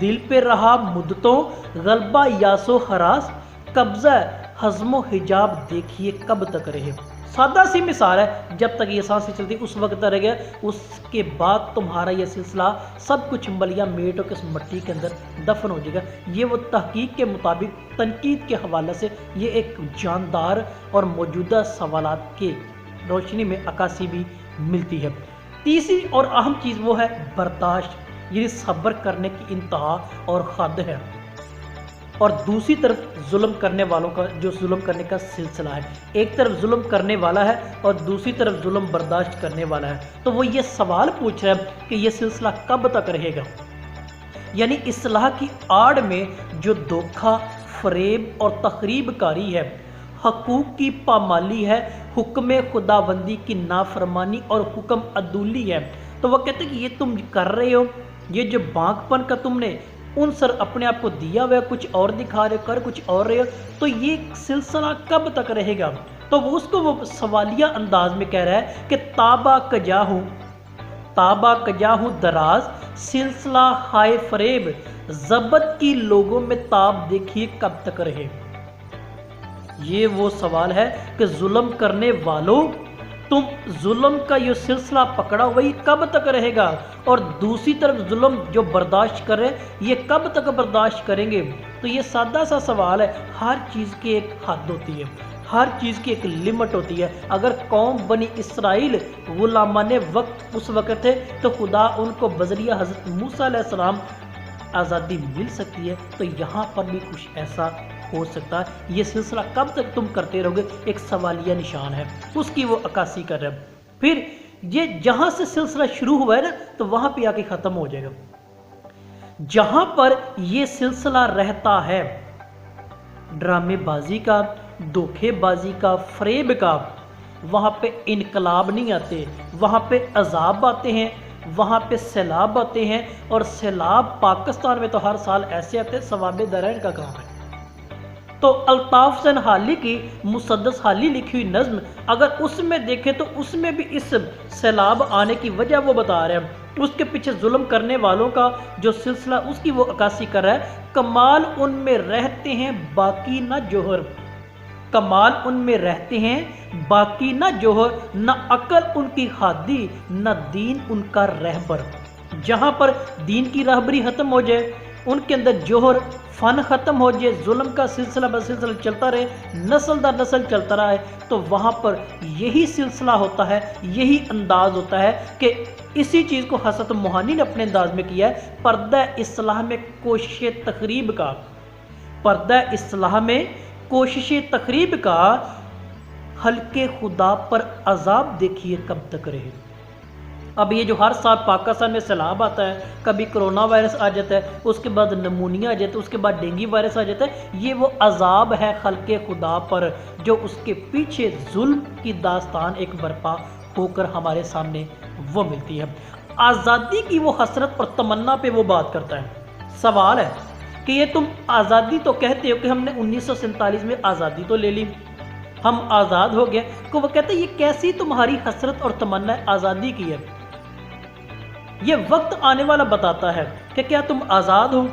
دل پہ رہا مدتوں غلبہ یاس و ہراس، قبضہ حزم و حجاب دیکھیے کب تک رہے۔ سادہ سی مثال ہے، جب تک یہ سانس چلتی اس وقت تک رہ گیا، اس کے بعد تمہارا یہ سلسلہ سب کچھ ملیا میٹ ہو کے اس مٹی کے اندر دفن ہو جائے گا۔ یہ وہ تحقیق کے مطابق تنقید کے حوالے سے یہ ایک جاندار اور موجودہ سوالات کی روشنی میں عکاسی بھی ملتی ہے۔ تیسری اور اہم چیز وہ ہے برداشت، یعنی صبر کرنے کی انتہا اور حد ہے، اور دوسری طرف ظلم کرنے والوں کا جو ظلم کرنے کا سلسلہ ہے۔ ایک طرف ظلم کرنے والا ہے اور دوسری طرف ظلم برداشت کرنے والا ہے، تو وہ یہ سوال پوچھ رہا ہے کہ یہ سلسلہ کب تک رہے گا؟ یعنی اصلاح کی آڑ میں جو دھوکہ، فریب اور تخریب کاری ہے، حقوق کی پامالی ہے، حکم خداوندی کی نافرمانی اور حکم عدولی ہے، تو وہ کہتے ہیں کہ یہ تم کر رہے ہو، یہ جو بانک پن کا تم نے ان سر اپنے آپ کو دیا ہوا ہے، کچھ اور دکھا رہے ہو، کر کچھ اور رہے ہو، تو یہ سلسلہ کب تک رہے گا؟ تو وہ اس کو وہ سوالیہ انداز میں کہہ رہا ہے کہ تابہ کجا ہوں دراز، سلسلہ ہائے فریب، ضبط کی لوگوں میں تاب دیکھیے کب تک رہے۔ یہ وہ سوال ہے کہ ظلم کرنے والوں، تم ظلم کا یہ سلسلہ پکڑا وہی کب تک رہے گا، اور دوسری طرف ظلم جو برداشت کر رہے یہ کب تک برداشت کریں گے؟ تو یہ سادہ سا سوال ہے۔ ہر چیز کی ایک حد ہوتی ہے، ہر چیز کی ایک لمٹ ہوتی ہے۔ اگر قوم بنی اسرائیل غلامان وقت اس وقت تھے تو خدا ان کو بذریعہ حضرت موسیٰ علیہ السلام آزادی مل سکتی ہے، تو یہاں پر بھی کچھ ایسا ہو سکتا ہے۔ یہ سلسلہ کب تک تم کرتے رہو گے، ایک سوالیہ نشان ہے، اس کی وہ عکاسی کر رہے ہیں۔ پھر یہ جہاں سے سلسلہ شروع ہوا ہے نا، تو وہاں پہ آ کے ختم ہو جائے گا۔ جہاں پر یہ سلسلہ رہتا ہے ڈرامے بازی کا، دھوکے بازی کا، فریب کا، وہاں پہ انقلاب نہیں آتے، وہاں پہ عذاب آتے ہیں، وہاں پہ سیلاب آتے ہیں، اور سیلاب پاکستان میں تو ہر سال ایسے آتے ہیں، ثواب درائن کا کام ہے۔ تو الطاف حسین حالی کی مسدس حالی لکھی ہوئی نظم اگر اس میں دیکھیں تو اس میں بھی اس سیلاب آنے کی وجہ وہ بتا رہے ہیں، اس کے پیچھے ظلم کرنے والوں کا جو سلسلہ اس کی وہ عکاسی کر رہا ہے۔ کمال ان میں رہتے ہیں باقی نہ جوہر، کمال ان میں رہتے ہیں باقی نہ جوہر، نہ عقل ان کی ہادی، نہ دین ان کا رہبر۔ جہاں پر دین کی رہبری ختم ہو جائے، ان کے اندر جوہر فن ختم ہو جائے، ظلم کا سلسلہ بسلسلہ چلتا رہے، نسل در نسل چلتا رہا ہے، تو وہاں پر یہی سلسلہ ہوتا ہے، یہی انداز ہوتا ہے کہ اسی چیز کو حضرت موہانی نے اپنے انداز میں کیا ہے۔ پردہ اصلاح میں کوشش تخریب کا، پردہ اصلاح میں کوشش تخریب کا، حلقے خدا پر عذاب دیکھیے کب تک رہے۔ اب یہ جو ہر سال پاکستان میں سیلاب آتا ہے، کبھی کرونا وائرس آ جاتا ہے، اس کے بعد نمونیا آ جاتا ہے، اس کے بعد ڈینگی وائرس آ جاتا ہے، یہ وہ عذاب ہے خلق خدا پر، جو اس کے پیچھے ظلم کی داستان ایک برپا ہو کر ہمارے سامنے وہ ملتی ہے۔ آزادی کی وہ حسرت اور تمنا پہ وہ بات کرتا ہے۔ سوال ہے کہ یہ تم آزادی تو کہتے ہو کہ ہم نے 1947 میں آزادی تو لے لی، ہم آزاد ہو گئے، کہ وہ کہتے ہیں یہ کیسی تمہاری حسرت اور تمنا آزادی کی ہے؟ یہ وقت آنے والا بتاتا ہے کہ کیا تم آزاد ہو،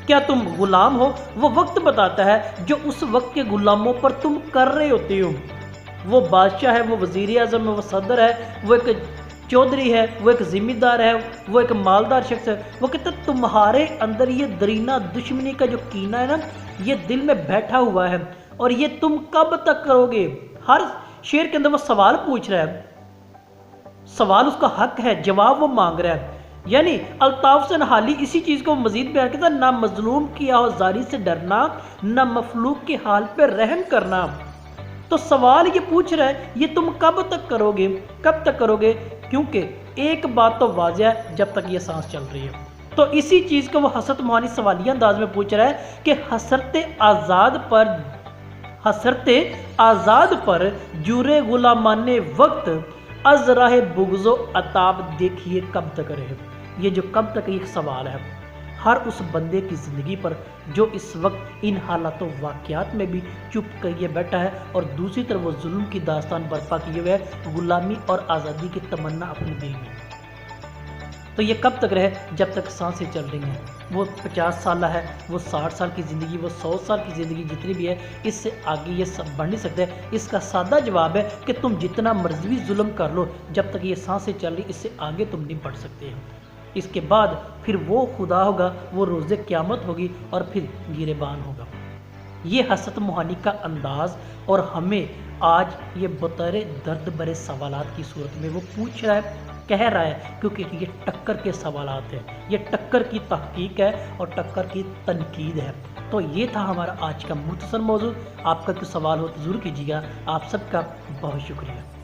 کیا تم غلام ہو۔ وہ وقت بتاتا ہے جو اس وقت کے غلاموں پر تم کر رہے ہوتے ہو۔ وہ بادشاہ ہے، وہ وزیر اعظم ہے، وہ صدر ہے، وہ ایک چودھری ہے، وہ ایک ذمہ دار ہے، وہ ایک مالدار شخص ہے۔ وہ کہتے ہیں تمہارے اندر یہ درینہ دشمنی کا جو کینہ ہے نا، یہ دل میں بیٹھا ہوا ہے، اور یہ تم کب تک کرو گے؟ ہر شعر کے اندر وہ سوال پوچھ رہا ہے، سوال اس کا حق ہے، جواب وہ مانگ رہا ہے۔ یعنی الطاف حسین حالی اسی چیز کو مزید بیان کرتا ہے، نہ مظلوم کی آہوازاری سے ڈرنا، نہ مفلوق کے حال پہ رحم کرنا۔ تو سوال یہ پوچھ رہا ہے یہ تم کب تک کرو گے، کب تک کرو گے؟ کیونکہ ایک بات تو واضح ہے، جب تک یہ سانس چل رہی ہے۔ تو اسی چیز کو وہ حسرت موہانی سوالیہ انداز میں پوچھ رہا ہے کہ حسرت آزاد پر جورے غلامان وقت، از راہ بغض و عتاب دیکھیے کب تک رہے۔ یہ جو کب تک ایک سوال ہے ہر اس بندے کی زندگی پر جو اس وقت ان حالات و واقعات میں بھی چپ کریے بیٹھا ہے، اور دوسری طرف وہ ظلم کی داستان برپا کیے ہوئے ہے، غلامی اور آزادی کی تمنا اپنے دل میں۔ تو یہ کب تک رہے؟ جب تک سانسیں چل رہی ہیں۔ وہ 50 سالہ ہے، وہ 60 سال کی زندگی، وہ 100 سال کی زندگی جتنی بھی ہے، اس سے آگے یہ سب بڑھ نہیں سکتے۔ اس کا سادہ جواب ہے کہ تم جتنا مرضی ظلم کر لو، جب تک یہ سانسیں چل رہی، اس سے آگے تم نہیں بڑھ سکتے ہو۔ اس کے بعد پھر وہ خدا ہوگا، وہ روز قیامت ہوگی اور پھر گریبان ہوگا۔ یہ حسرت موہانی کا انداز، اور ہمیں آج یہ بطور درد بھرے سوالات کی صورت میں وہ پوچھ رہا ہے، کہہ رہا ہے، کیونکہ یہ ٹکر کے سوالات ہیں، یہ ٹکر کی تحقیق ہے اور ٹکر کی تنقید ہے۔ تو یہ تھا ہمارا آج کا مختصر موضوع۔ آپ کا کوئی سوال ہو تو ضرور کیجیے گا۔ آپ سب کا بہت شکریہ۔